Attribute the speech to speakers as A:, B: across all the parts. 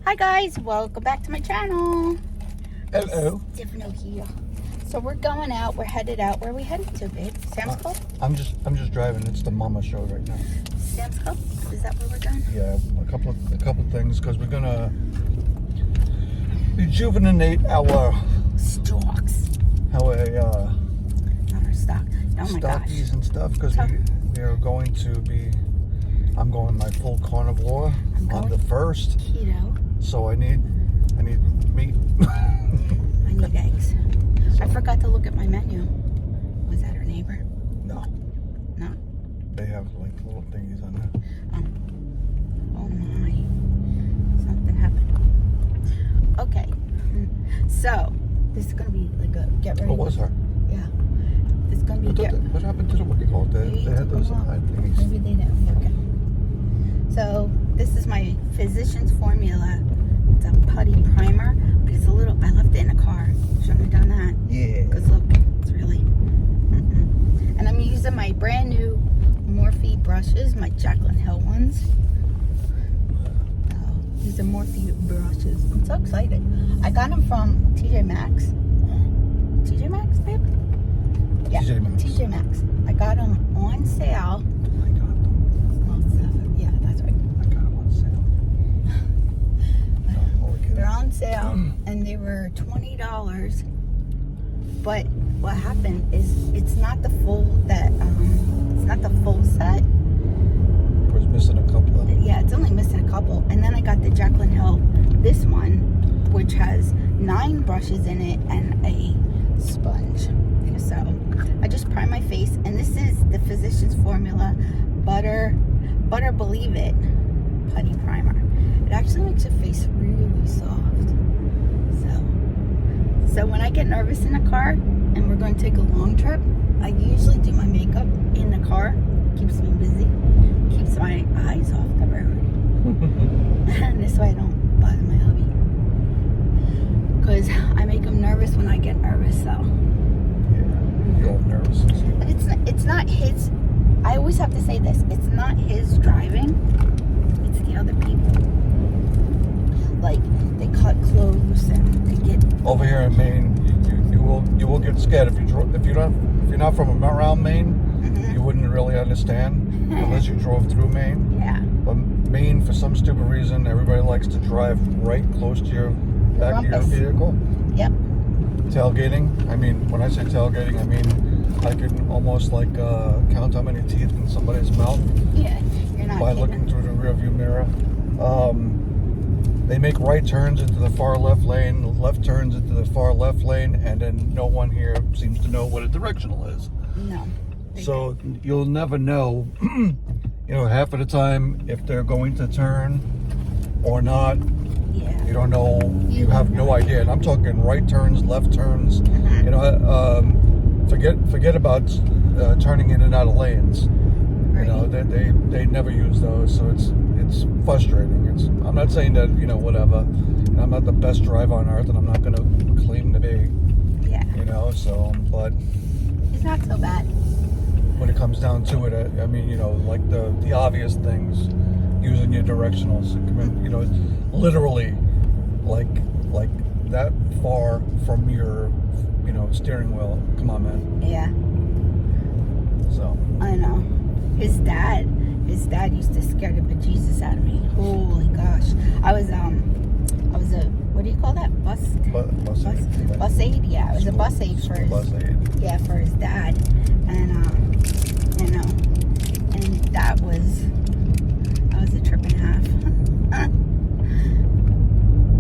A: Hi guys, welcome back to my channel.
B: Hello.
A: Stefano here. So we're going out. We're headed out. Where are we headed to, babe? Sam's Club?
B: I'm just driving. It's the mama show right now.
A: Sam's Club? Is that where we're going?
B: Yeah, a couple of things because we're gonna rejuvenate our
A: Stocks.
B: Not
A: our stock. Oh my gosh.
B: stockies and stuff because we are going to be. I'm going my full carnivore on the 1st.
A: Keto.
B: So I need meat.
A: I need eggs. I forgot to look at my menu. Was that our neighbor?
B: No.
A: No?
B: They have like little thingies on there.
A: Oh my. Something happened. Okay. So, this is going to be like a get ready.
B: What was her?
A: Yeah. This is going to be
B: What happened to the, what do you call it? They had those thingies.
A: Maybe they didn't work out. So, this is my Physicians Formula. It's a putty primer, but it's a little, I left it in the car. Shouldn't have done that.
B: Yeah.
A: Because look, it's really, And I'm using my brand new Morphe brushes, my Jaclyn Hill ones. These are Morphe brushes. I'm so excited. I got them from TJ Maxx. TJ Maxx, babe? Yeah,
B: TJ Maxx.
A: TJ Maxx. I got them on sale.
B: I got them.
A: Well, yeah, that's right.
B: I got them on sale. No,
A: They're on sale, and they were $20. But what happened is it's not the full it's not the full set.
B: It was missing a couple of them.
A: Yeah, it's only missing a couple. And then I got the Jaclyn Hill, this one, which has 9 brushes in it and a sponge. So I just prime my face, and this is the Physicians Formula Butter Believe It Putty Primer. It actually makes your face really soft. So when I get nervous in the car and we're going to take a long trip, I usually do my makeup in the car. Keeps me busy. Keeps my eyes off the road. And this way I don't bother my hubby. Because I make him nervous when I get nervous, so.
B: Yeah, you're all nervous.
A: But it's not his, I always have to say this, it's not his driving, it's the other people. Like, they cut clothes and they get...
B: Over here in Maine, you will get scared if you're not from around Maine, you wouldn't really understand unless you drove through Maine.
A: Yeah.
B: But Maine, for some stupid reason, everybody likes to drive right close to your back of your vehicle.
A: Yep.
B: Tailgating. I mean, when I say tailgating, I mean I can almost like count how many teeth in somebody's mouth.
A: Yeah, you're not
B: by
A: kidding.
B: looking through the rearview mirror. They make right turns into the far left lane, left turns into the far left lane, and then no one here seems to know what a directional is.
A: No.
B: So you'll never know, half of the time if they're going to turn or not.
A: Yeah.
B: You don't know. You have no idea. And I'm talking right turns, left turns. Forget about turning in and out of lanes.
A: Right.
B: They never use those, so it's frustrating. I'm not saying that whatever. I'm not the best driver on earth, and I'm not going to claim to be.
A: Yeah.
B: But
A: It's not so bad.
B: when it comes down to it, I mean, like the obvious things, using your directionals, literally, like that far from your, steering wheel. Come on, man.
A: Yeah.
B: So.
A: I know. His dad used to scare the bejesus out of me. Holy gosh. I was a, what do you call that? Bus aide? Yeah, I was a bus aide for for his dad. And, and that was a trip and a half.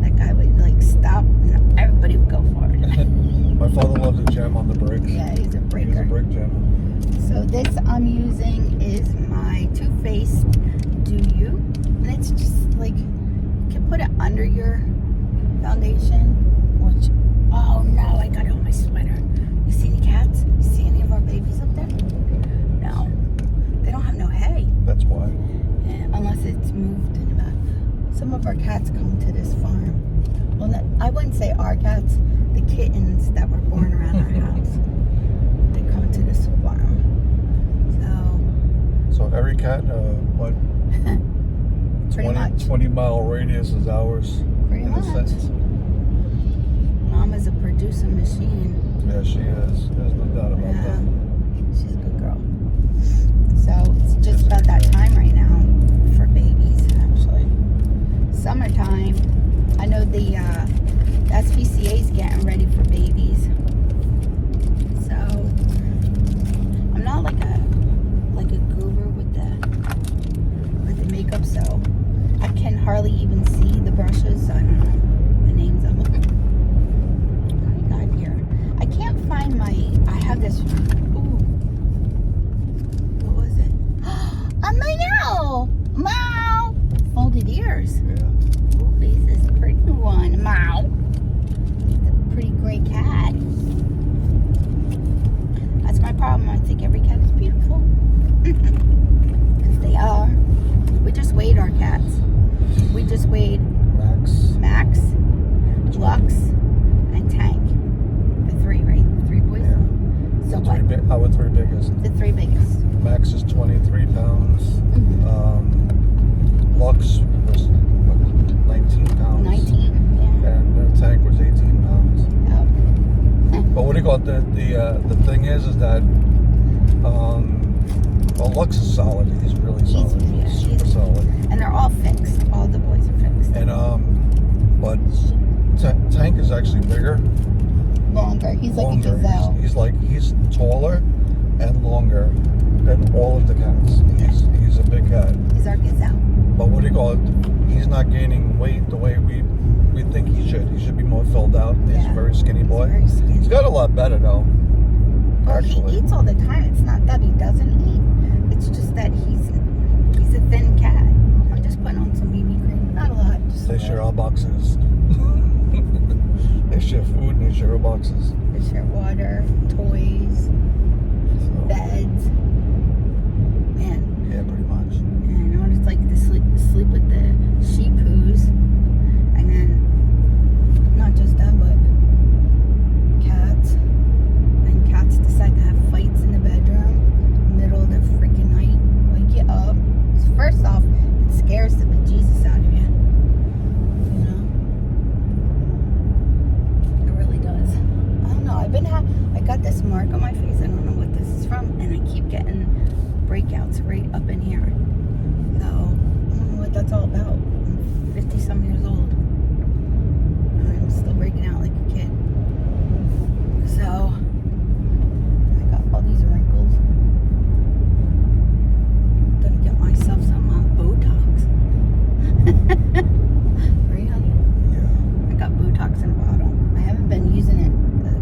A: That guy would like stop and everybody would go for it.
B: My father loves to jam on the brakes.
A: Yeah, he's a breaker.
B: He's a brake jammer.
A: So this I'm using is my Too Faced Do You, and it's just like you can put it under your foundation. Which, oh no, I got it on my sweater. You see any cats? You see any of our babies up there? No, they don't have no hay.
B: That's why.
A: Yeah, unless it's moved in the back. Some of our cats come to this farm. Well, I wouldn't say our cats. The kittens that were born around our house. They come to this farm.
B: So every cat, what?
A: Pretty much.
B: 20-mile radius is ours.
A: Pretty
B: in a
A: much.
B: sense.
A: Mom is a producing machine.
B: Yeah, she is. There's no doubt about
A: Yeah.
B: that.
A: She's a good girl. So it's just about that time right now for babies, actually. Summertime. I know the SPCA is getting ready for babies. So I'm not like a guru with the makeup, so I can hardly even see the brushes, so I don't know the names of them. What do we got here? I can't find I have this. Ooh. What was it? A meow! Meow! Folded ears.
B: Yeah.
A: Ooh, this is a pretty one. Meow. It's a pretty gray cat. That's my problem. I think every cat is beautiful. Because they are. We just weighed our cats. We just weighed Max, Lux, and Tank. The three, right? The three boys?
B: Yeah.
A: So
B: Our
A: what?
B: three biggest.
A: The three biggest.
B: Max is 23 pounds.
A: Mm-hmm.
B: Lux was 19 pounds.
A: 19, yeah.
B: And Tank was 18 pounds.
A: Yep.
B: But what do you call it? The thing is that well, Lux is solid. He's really solid. He's super solid.
A: And they're all fixed. All the boys are fixed.
B: And but Tank is actually bigger.
A: Longer. He's like
B: Longer.
A: a gazelle.
B: He's taller and longer than all of the cats. He's a big cat.
A: He's our gazelle.
B: But what do you call it? He's not gaining weight the way we think he should. He should be more filled out. He's a very skinny boy.
A: He's very skinny.
B: He's got a lot better though.
A: Well,
B: Actually.
A: he eats all the time. It's not that he doesn't eat. It's just that he's a thin cat. I'm just putting on some BB cream. Not a lot. Just
B: They
A: a
B: share
A: little.
B: our boxes. They share food and they share our boxes.
A: They share water, toys,
B: So,
A: beds. Man,
B: yeah, pretty much.
A: I know what it's like to sleep with the sheep poos. And then, not just them, but cats. And cats decide to have fights in the bedroom, middle of the freaking night, wake you up. First off, it scares the bejesus out of you. You know? It really does. I don't know. I got this mark on my face. I don't know what this is from, and I keep getting breakouts right up in here. So, I don't know what that's all about. I'm 50-some years old. And I'm still breaking out like a kid. So, I got all these wrinkles. I'm gonna get myself some Botox. Right, honey?
B: Yeah.
A: I got Botox in a bottle. I haven't been using it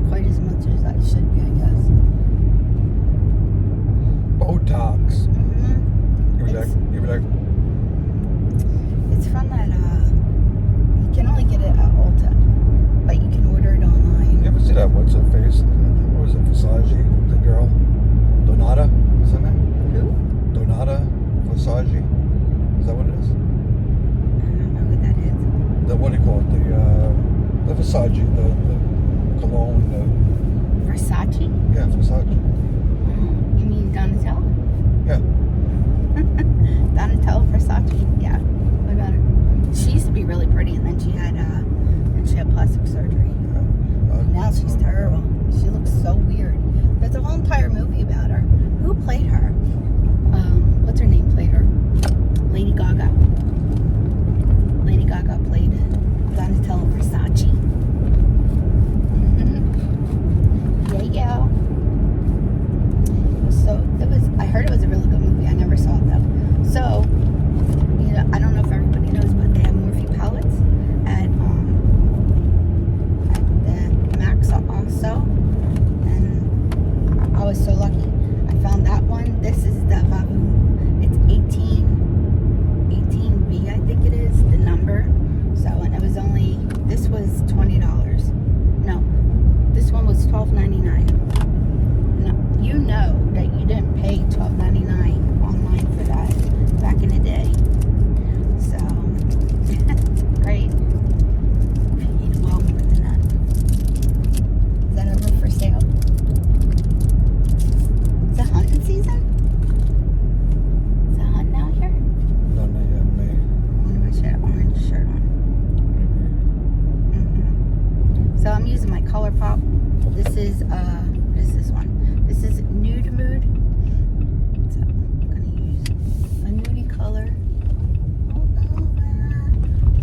A: quite as much as I should be, I guess.
B: Botox.
A: Mm-hmm.
B: You be like,
A: It's from that, you can only get it at Ulta, but you can order it online.
B: you ever see that? What's her face? What was it? Versace, the girl, Donata, is her name?
A: Who?
B: Donata Versace. Is that what it is?
A: I don't know what that is.
B: What do you call it? The Versace, the cologne.
A: Versace?
B: Yeah, Versace.
A: You mean Donatello?
B: Yeah.
A: Donatello Versace? Yeah. What about her? She used to be really pretty, and then she had plastic surgery. Now she's terrible. She looks so weird. There's a whole entire movie about her. Who played her? What's her name played her? Lady Gaga. Lady Gaga played Donatello Versace. Yeah. So I heard it was a really good movie. I never saw it though. So, I don't know if everybody knows, but they have Morphe I'm using my ColourPop. This is what is this one? This is Nude Mood. So I'm gonna use a nudie color.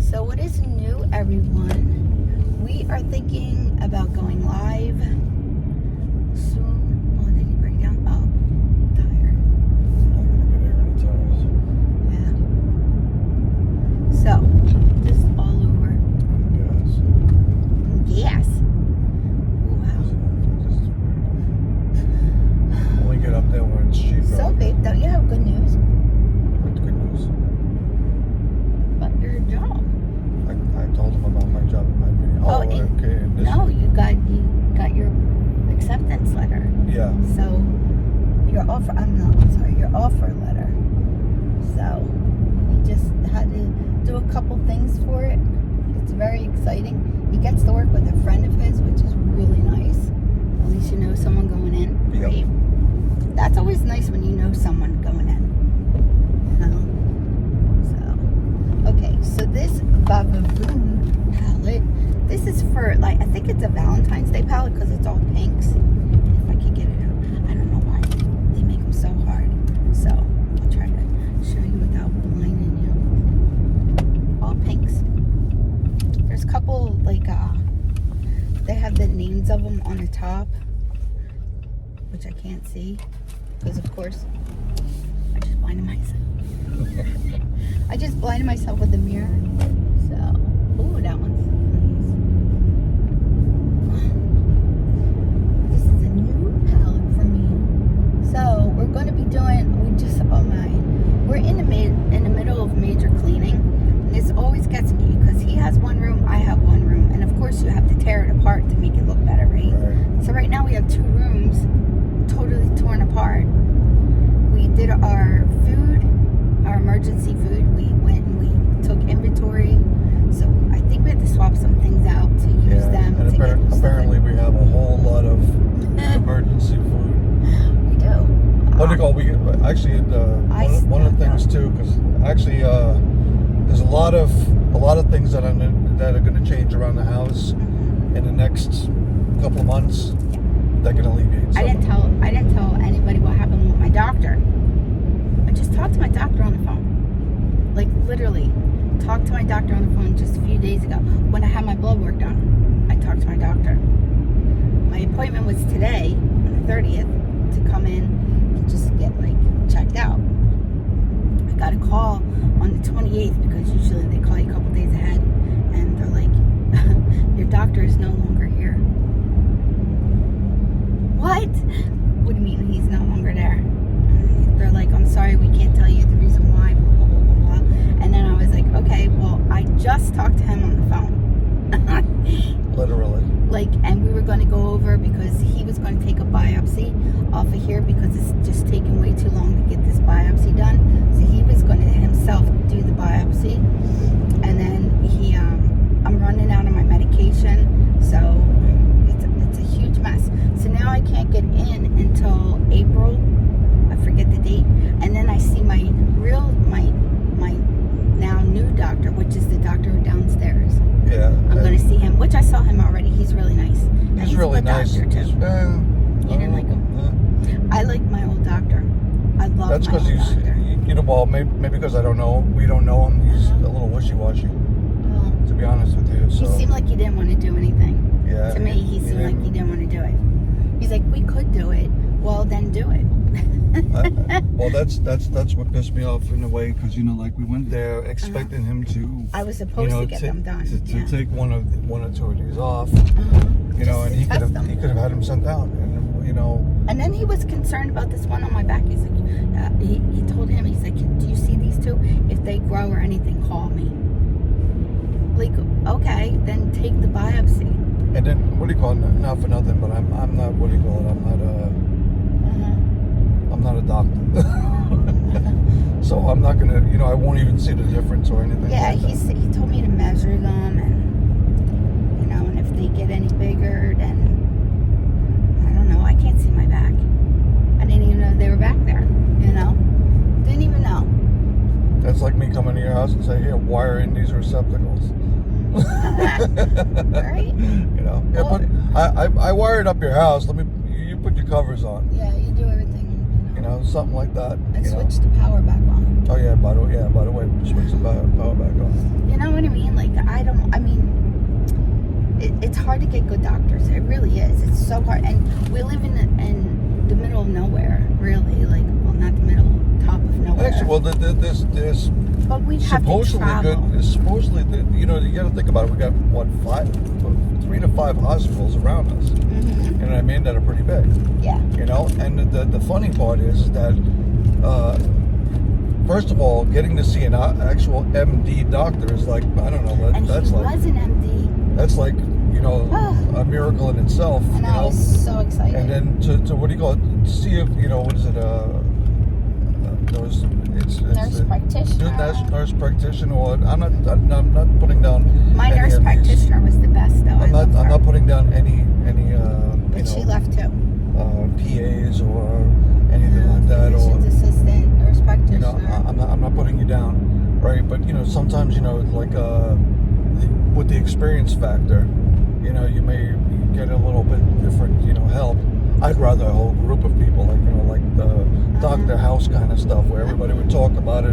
A: So what is new, everyone? We are thinking about going live soon. Oh, did he break down? Oh, tire. Yeah. So this is all over. Yes.
B: Only get up there when it's cheap.
A: So, babe, don't you have good news?
B: What's good news?
A: About your job.
B: I told him about my job in my video.
A: Oh,
B: okay.
A: No, you got your acceptance letter.
B: Yeah.
A: So your offer. Your offer letter. So you just had to do a couple things for it. It's very exciting. He gets to work with a friend of his, which is really nice. At least you know someone going in.
B: Yep.
A: Right? That's always nice when you know someone going in. So, okay, so this Vavaboom palette, this is for, like, I think it's a Valentine's Day palette because it's all pinks. If I could get it out. I don't know why they make them so hard. So, I'll try to show you without blinding you. All pinks. There's a couple, like, they have the names of them on the top, which I can't see because, of course, I just blinded myself. I just blinded myself with the mirror. So, ooh, that one's nice. This is a new palette for me. So we're going to be doing. We're in the middle of major cleaning. And this always gets me because he has one room, I have one room, and of course you have to tear it apart to make it look better, right? So right now we have two rooms totally torn apart. We did our food, our emergency food. We went and we took inventory. So I think we had to swap some things out to use them.
B: And apparently we have a whole lot of emergency food.
A: We do.
B: What do you call? We actually one of the things too, because actually there's a lot of things that are going to change around the house in the next couple of months. That can alleviate some.
A: I didn't tell anybody what happened with my doctor. I just talked to my doctor on the phone. Like, literally talked to my doctor on the phone just a few days ago when I had my blood work done. I talked to my doctor. My appointment was today, on the 30th, to come in and just get, like, checked out. I got a call on the 28th because usually they call you a couple days ahead, and they're like, your doctor is no longer here. What? What do you mean he's no longer there? They're like, I'm sorry, we can't tell you the reason why, blah, blah, blah, blah. And then I was like, okay, well, I just talked to him on the phone.
B: Literally.
A: Like, and we were going to go over because he was going to take a biopsy off of here because it's just taking way too long to get this biopsy done. So he was going to himself do the biopsy. And then I'm running out of my medication. So it's a huge mess. So now I can't get in until April. I forget the date. And then I see my now new doctor, which is the doctor downstairs.
B: Yeah.
A: I'm going to see him, which I saw him already. He's really nice. And
B: He's really nice.
A: Doctor too. You didn't like him? I like my old doctor. I love
B: That's
A: my old doctor.
B: You know, well, maybe because we don't know him. He's a little wishy-washy, to be honest with you. So.
A: He seemed like he didn't want to do anything.
B: Yeah.
A: To me, he seemed like he didn't want to do it. He's like, we could do it. Well, then do it.
B: Well, that's what pissed me off in a way, because like we went there expecting him to.
A: I was supposed to get them done.
B: To take one or two of these off, and he could have had him sent out, and
A: And then he was concerned about this one on my back. He's like, he told him, he's like, do you see these two? If they grow or anything, call me. Like, okay, then take the biopsy.
B: And then what do you call it? Not for nothing, but I'm not. What do you call it? I'm not a doctor. So I'm not gonna. I won't even see the difference or anything.
A: Yeah,
B: like
A: he told me to measure them, and and if they get any bigger, then I don't know. I can't see my back. I didn't even know they were back there. Didn't even know.
B: That's like me coming to your house and say, "Here, wire in these receptacles."
A: Right?
B: You know. Yeah,
A: Or-
B: but I wired up your house. You put your covers on.
A: Yeah, you do everything.
B: You know, something like that.
A: And
B: you know.
A: switch the power back on.
B: Oh yeah, by the way, switch the power back on.
A: You know what I mean? Like, it's hard to get good doctors. It really is. It's so hard. And we live in the middle of nowhere, really. Like, well, not the middle, top of nowhere.
B: Actually, well, there's
A: but we have to
B: supposedly
A: travel.
B: good. Supposedly, you know, you got to think about it. We got what 3 to 5 hospitals around us.
A: Mm-hmm.
B: You know what I mean? That are pretty big.
A: Yeah.
B: You know, and the funny part is that, first of all, getting to see an actual MD doctor is like, I don't know,
A: And
B: that's
A: he
B: like
A: was an MD.
B: that's like, you know, a miracle in itself.
A: And
B: you
A: I
B: know?
A: was so excited.
B: And then to what do you call it? To see if, you know, what is it? It's
A: Nurse practitioner.
B: Nurse practitioner. Or I'm not putting down.
A: My
B: any
A: nurse
B: of these.
A: practitioner was the best, though.
B: I'm not putting down any
A: But
B: you
A: she
B: know,
A: left too.
B: PAs or anything like that, or
A: Physician's assistant, nurse
B: you
A: practitioner.
B: know, I'm not putting you down, right? But you know, sometimes, you know, like with the experience factor, you know, you may get a little bit different, you know, help. I'd rather a whole group of people, like, you know, like the Dr. House kind of stuff, where everybody would talk about it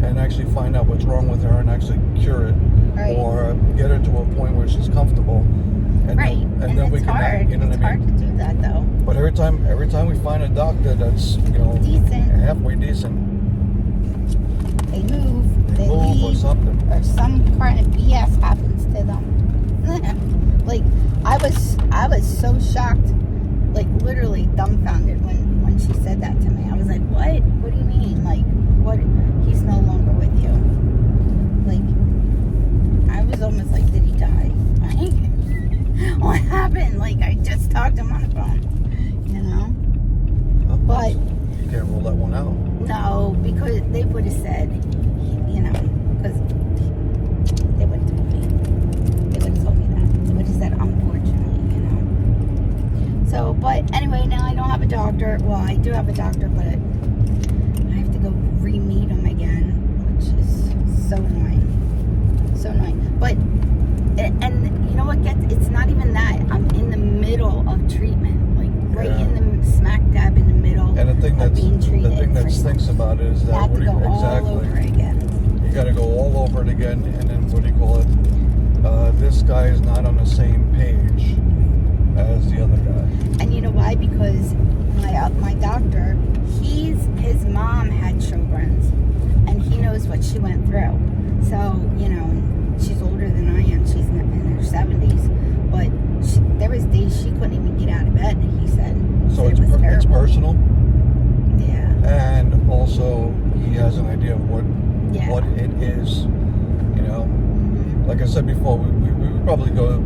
B: and actually find out what's wrong with her and actually cure it,
A: Right.
B: or get her to a point where she's comfortable. And
A: Right.
B: then we
A: it's
B: can,
A: hard.
B: you know
A: It's
B: what I mean?
A: hard to do that, though.
B: But every time we find a doctor that's, you know,
A: Decent.
B: halfway decent,
A: They move, they
B: move or
A: leave,
B: something.
A: or some kind of BS happens to them. Like, I was so shocked, like literally dumbfounded when she said that to me. I was like, what? What do you mean? Like, what? He's no longer with you. Like, I was almost like, did he die? What happened? Like, I just talked to him on the phone, you know?
B: Well,
A: But
B: you can't rule that one out.
A: no, because they would have said, you know, because they would have told me. They would have told me that. They would have said, unfortunately, you know. So, but anyway, now I don't have a doctor. Well, I do have a doctor, but I have to go re-meet him again, which is so annoying. So annoying. But, and you know what it's not even that. I'm in the middle of treatment. Like, right in the smack dab in the middle.
B: And the thing
A: of being treated
B: that stinks about it is
A: I
B: that
A: have to go all over again.
B: You got to go all over it again, and then what do you call it? This guy is not on the same page as the other guy.
A: And you know why? Because my doctor, his mom had Sjögren's, and he knows what she went through. So, you know, she's older than I am. She's in her 70s, but there was days she couldn't even get out of bed. He said,
B: So
A: it was
B: it's
A: terrible.
B: personal.
A: Yeah.
B: And also, he has an idea of what it is. You know, like I said before, we would probably go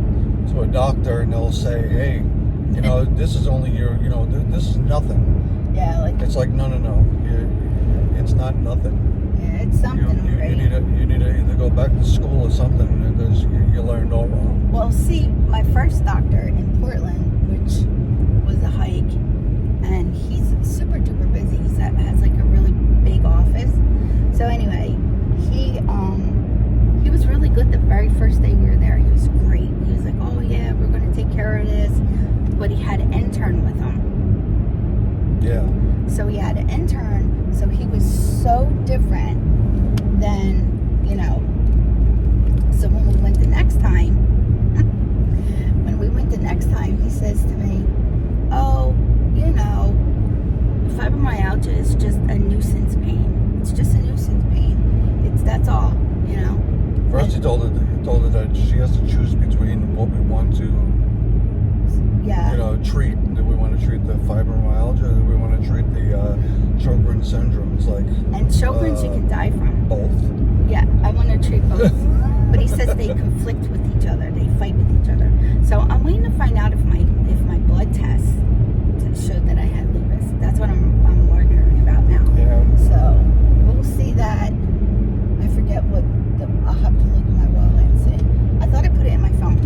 B: to a doctor and they'll say, hey, you know, this is only your, you know, this is nothing.
A: Yeah, like
B: It's like, no. It's not nothing.
A: yeah, it's something already.
B: You need to either go back to school or something, because you learned all wrong.
A: Well, see, my first doctor in Portland, which was a hike, and he's super duper busy. He has like a really big office. So anyway, he was really good the very first day we were there. He was great. He was like, oh yeah, we're gonna take care of this. But he had an intern with him.
B: Yeah.
A: So he had an intern. So he was so different than, you know. So when we went the next time, he says to me, oh, you know, fibromyalgia is just a nuisance pain. It's just a nuisance pain. That's all, you know.
B: First, he told her that she has to choose between what we want to,
A: yeah,
B: you know, treat. Do we want to treat the fibromyalgia, or do we want to treat the Sjögren syndrome? It's like,
A: and Sjögren's you can die from.
B: Both.
A: Yeah, I want to treat both. But he says they conflict with each other. They fight with each other. So I'm waiting to find out if my blood test showed that I had lupus. That's what I'm wondering about now.
B: Yeah.
A: So we'll see that. I forget what I'll have to look at my wallet and see. I thought I put it in my phone,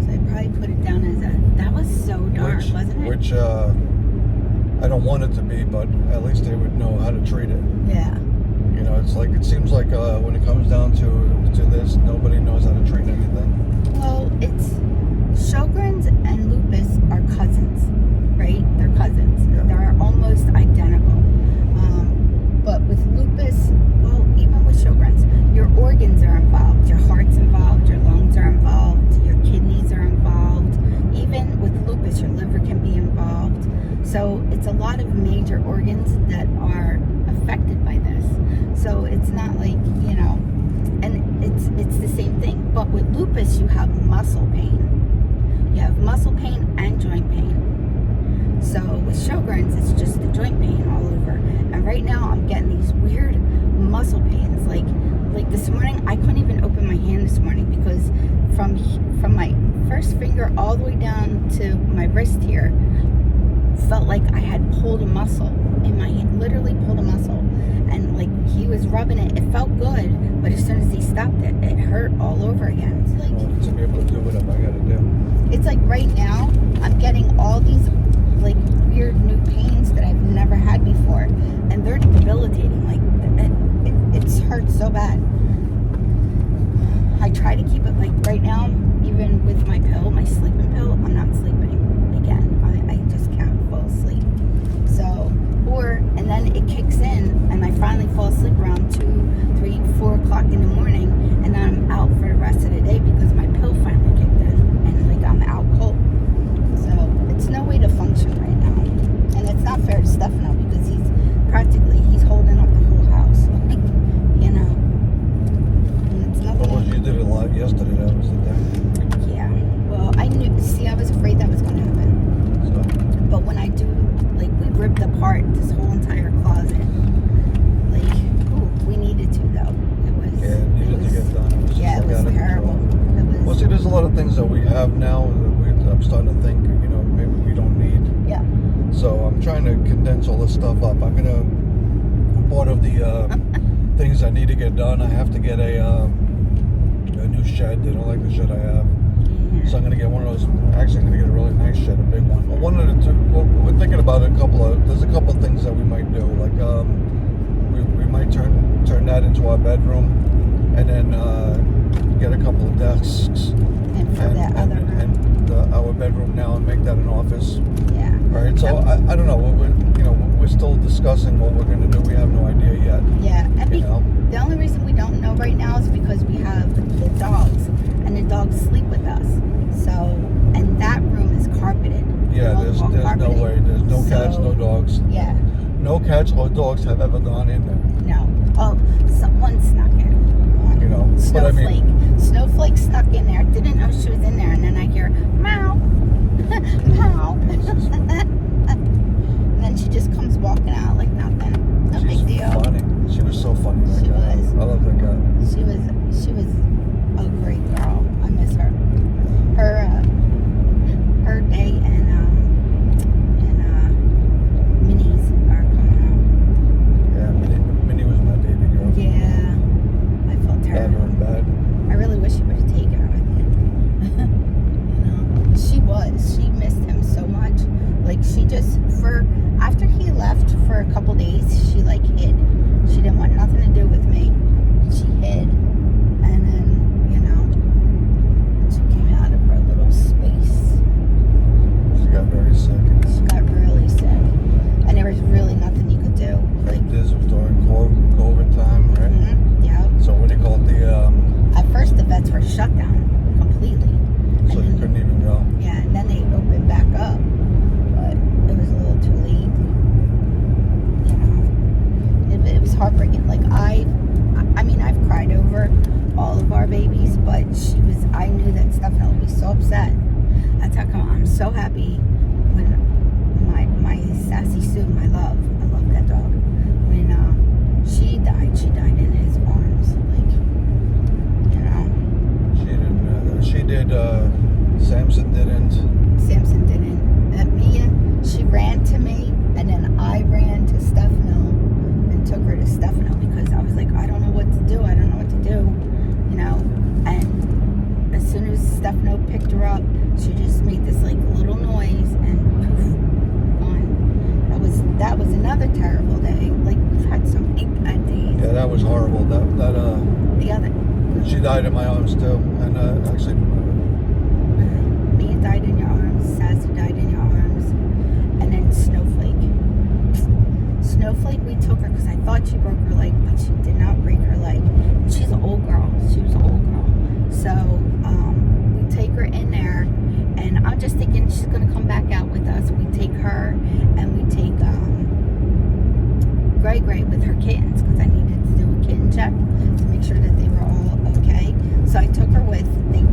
A: so I probably put it down as that was so dark, wasn't it?
B: Which I don't want it to be, but at least they would know how to treat it.
A: Yeah.
B: You know, it seems like when it comes down to this, nobody knows how to treat anything.
A: Well, lupus, you have muscle pain. You have muscle pain and joint pain. So with Sjögren's, it's just the joint pain all over. And right now, I'm getting these weird muscle pains. Like this morning, I couldn't even open my hand this morning because from my first finger all the way down to my wrist here, felt like I had pulled a muscle in my hand, literally pulled a muscle. And like he was rubbing it, it felt good, but as soon as he stopped it, it hurt all over again. It's like,
B: to be able to do whatever I gotta do.
A: it's like right now, I'm getting all these like weird new pains that I've never had before, and they're debilitating. Like it hurts so bad. I try to keep it like right now, even with my pill, my sleeping pill, I'm not sleeping again. I just can't fall asleep. So, and then it kicks in, and I finally fall asleep around 2, 3, 4 o'clock in the morning, and then I'm out for the rest of the day because my pill finally kicked in, and like I'm out cold. So it's no way to function right now, and it's not fair to Stefano because he's holding up the whole house, like, you know. And it's nothing.
B: Well, you did it live yesterday. That was the thing.
A: Yeah. Well, I knew. See, I was afraid that was going to happen.
B: So.
A: But when I do, like, we ripped apart this whole entire closet. Like, we needed to though. It was.
B: Yeah, it needed to get done. It was
A: Yeah, it was terrible. It was.
B: Well, see, there's a lot of things that we have now that I'm starting to think, maybe we don't need.
A: Yeah.
B: So I'm trying to condense all this stuff up. Part of the things I need to get done, I have to get a new shed. They don't like the shed I have.
A: Yeah.
B: So I'm going to get one of those. Actually, I'm going to get a really nice shed, a big one. But one of the two, we're thinking about there's a couple of things that we might do. Like, we might turn that into our bedroom, and then get a couple of desks.
A: And for that other room.
B: And our bedroom now, and make that an office.
A: Yeah.
B: Right. So I don't know. We're still discussing what we're going to do. We have no idea yet.
A: Yeah. And the only reason we don't know right now is because we have the dogs, and the dogs sleep with us. So, and that room is carpeted.
B: Yeah. There's no way. There's no cats, no dogs.
A: Yeah.
B: No cats or dogs have ever gone in there.
A: No. Oh, someone snuck in.
B: Snowflake.
A: Snowflake snuck in there. Didn't know she was in there, and then I hear meow, meow, and then she just comes walking out like nothing. No big deal.
B: Funny. She was so funny.
A: She was.
B: I love that guy.
A: She was a great girl. I miss her. Her day and Minnie's are coming out.
B: Yeah, Minnie was my baby girl.
A: Yeah, I felt terrible.
B: Bad and bad.
A: I really wish he would have taken her with me. She missed him so much. Like, after he left for a couple days, she like hid. She didn't want nothing to do with me. She hid. And then, she came out of her little space.
B: She got very sick.
A: She got really sick. And there was really nothing you could do.
B: Like, this was during COVID time, right?
A: Mm-hmm, yeah.
B: So what do you call it?
A: At first, the vets were shut down completely.
B: So you couldn't even go.
A: Yeah, and then they opened back up, but it was a little too late. It was heartbreaking. Like I mean, I've cried over all of our babies, but I knew that Stefano would be so upset. That's how come I'm so happy when my Sassy Sue, my love, I love that dog. When she died in his arms, like,
B: She did. Samson didn't.
A: Mia, she ran to me, and then I ran to Stefano and took her to Stefano because I was like, I don't know what to do. And as soon as Stefano picked her up, she just made this like little noise and poof, gone. That was another terrible day. Like, we've had so many bad days.
B: Yeah, that was horrible.
A: The other.
B: She died in my arms too, and actually.
A: Mia died in your arms, Sassy died in your arms, and then Snowflake, we took her because I thought she broke her leg, but she did not break her leg. And she's an old girl. She was an old girl. So we take her in there, and I'm just thinking she's going to come back out with us. We take her, and we take Gray with her kittens because I needed to do a kitten check to make sure that they were all okay. So I took her with, thank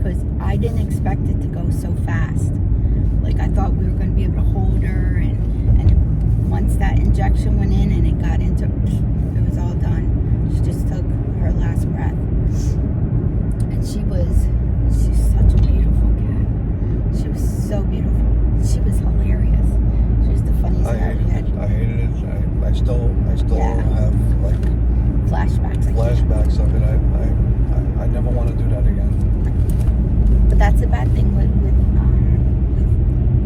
A: because I didn't expect it to go so fast. Like, I thought we were going to be able to hold her, and once that injection went in and it got into, it was all done. She just took her last breath. And she's such a beautiful cat. She was so beautiful. She was hilarious. She was the funniest cat we had.
B: I hated it. I still have like flashbacks of it. I never want to do that again.
A: But that's the bad thing with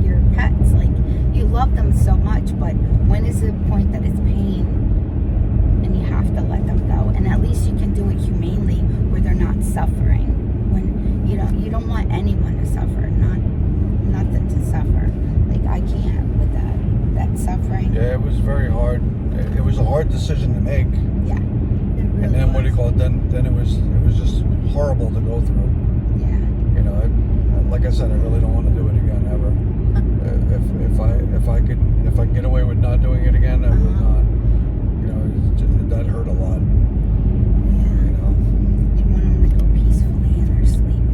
A: your pets. Like, you love them so much, but when is the point that it's pain and you have to let them go? And at least you can do it humanely, where they're not suffering. When you don't want anyone to suffer, nothing to suffer. Like, I can't with that suffering.
B: Yeah, it was very hard. It was a hard decision to make.
A: Yeah. Really
B: And then
A: was.
B: what do you call it? Then it was just horrible to go through.
A: Yeah.
B: You know, like I said, I really don't want to do it again ever. If I could get away with not doing it again, I would not. You know, that hurt a lot.
A: Yeah.
B: You know.
A: You want them to go peacefully in their sleep.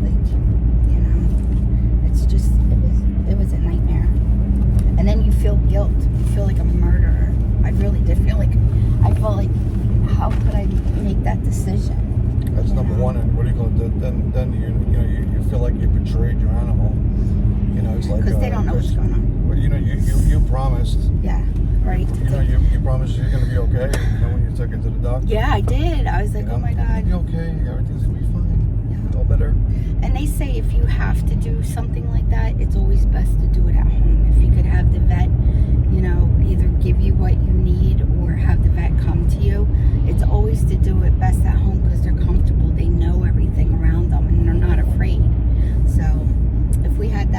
A: Like, it's just, it was a nightmare. And then you feel guilt. You feel like a murderer. I really did feel like, how could I make that decision?
B: That's number one. And what do you call it? Then you feel like you betrayed your animal. You know, it's like
A: Because they don't know what's going on.
B: Well, you promised.
A: Yeah, right.
B: You promised you're going to be okay. When you took it to the doctor.
A: Yeah, I did. I was like, oh my God.
B: You'll be okay. Everything's going to be fine. All better.
A: And they say if you have to do something like that, it's always best to do it at home. If you could have the vet, either give you what you need or have the vet come to you, it's always to do it best at home because they're comfortable. They know everything around them and they're not afraid. So if we had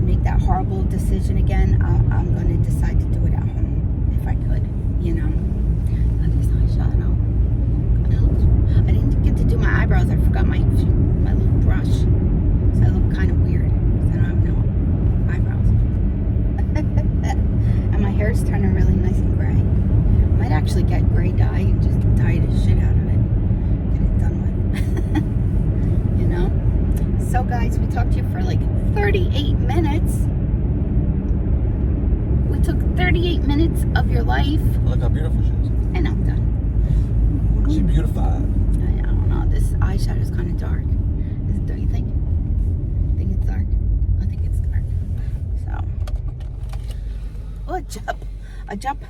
A: make that horrible decision again, I'm going to decide to do it at home if I could, At least eyeshadow. I didn't get to do my eyebrows. I forgot my little brush. So I look kind of weird because I don't have no eyebrows. And my hair's turning really nice and gray. I might actually get gray dye and just dye the shit out of it. Get it done with. So guys, we talked to you for like 38 minutes. We took 38 minutes of your life.
B: Look how beautiful she is.
A: And I'm done.
B: She's beautified.
A: I don't know. This eyeshadow is kind of dark. Don't you think? Think it's dark? I think it's dark. So. Oh, a jump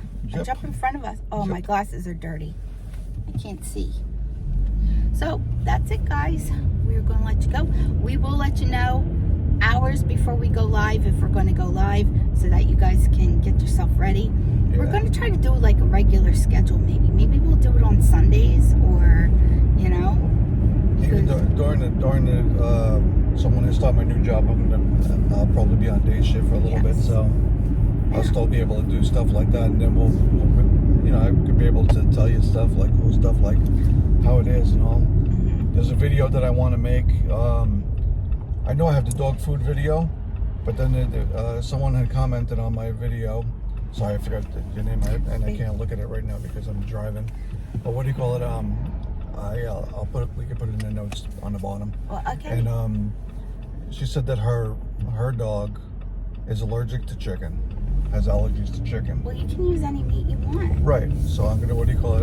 A: in front of us. Oh, my glasses are dirty. I can't see. So that's it, guys. We're going to let you go. We will let you know hours before we go live if we're going to go live so that you guys can get yourself ready. Yeah. We're going to try to do like a regular schedule maybe we'll do it on Sundays or
B: during the someone who start my new job, I'll probably be on day shift for a little bit, so I'll still be able to do stuff like that, and then we'll I could be able to tell you stuff like cool stuff like how it is and all. There's a video that I want to make. I know I have the dog food video, but then someone had commented on my video. Sorry, I forgot your name, and I can't look at it right now because I'm driving. But what do you call it? We can put it in the notes on the bottom.
A: Well, okay.
B: And she said that her dog is allergic to chicken, has allergies to chicken.
A: Well, you can use any meat you want.
B: Right. So I'm gonna,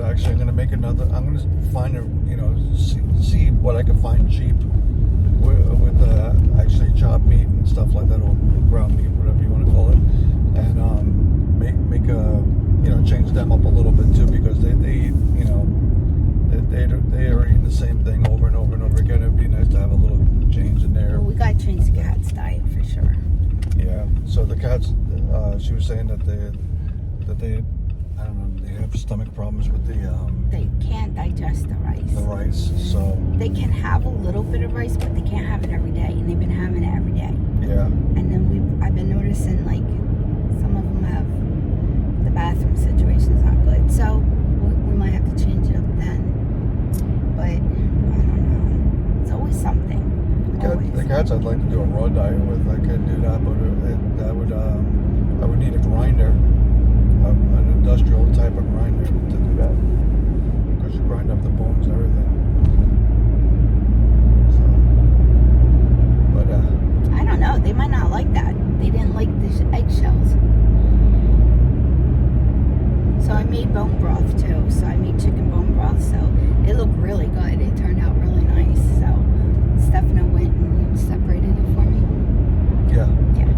B: actually I'm gonna make another. I'm gonna find see what I can find cheap with actually chopped meat and stuff like that, or ground meat, whatever you want to call it, and make change them up a little bit too, because they eat they are eating the same thing over and over and over again. It'd be nice to have a little change in there.
A: Well, we gotta change the cat's diet for sure.
B: Yeah. So the cats, she was saying that they I don't know, they have stomach problems with the
A: they can't digest the rice.
B: The rice, so
A: they can have a little bit of rice, but they can't have it every day, and they've been having it every day.
B: Yeah.
A: And then I've been noticing like some of them have the bathroom situation's not good, so we might have to change it up then. But I don't know. It's always something.
B: The cats I'd like to do a raw diet with. I could do that, but I would need a grinder, an industrial type of grinder to do that, because you grind up the bones and everything. So
A: made bone broth too. So I made chicken bone broth. So it looked really good. It turned out really nice. So Stefano went and separated it for me.
B: Yeah.
A: Yeah.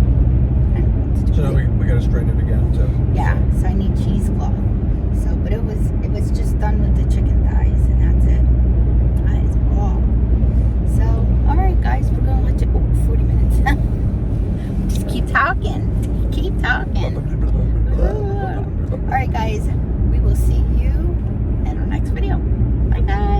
B: So now we got to straighten it again too.
A: Yeah. So I need cheesecloth. So, but it was just done with the chicken thighs, and that's it. That is all. So, all right, guys, we're gonna let you. Oh, 40 minutes. Just keep talking. Keep talking. All right, guys. We will see you in our next video. Bye, guys.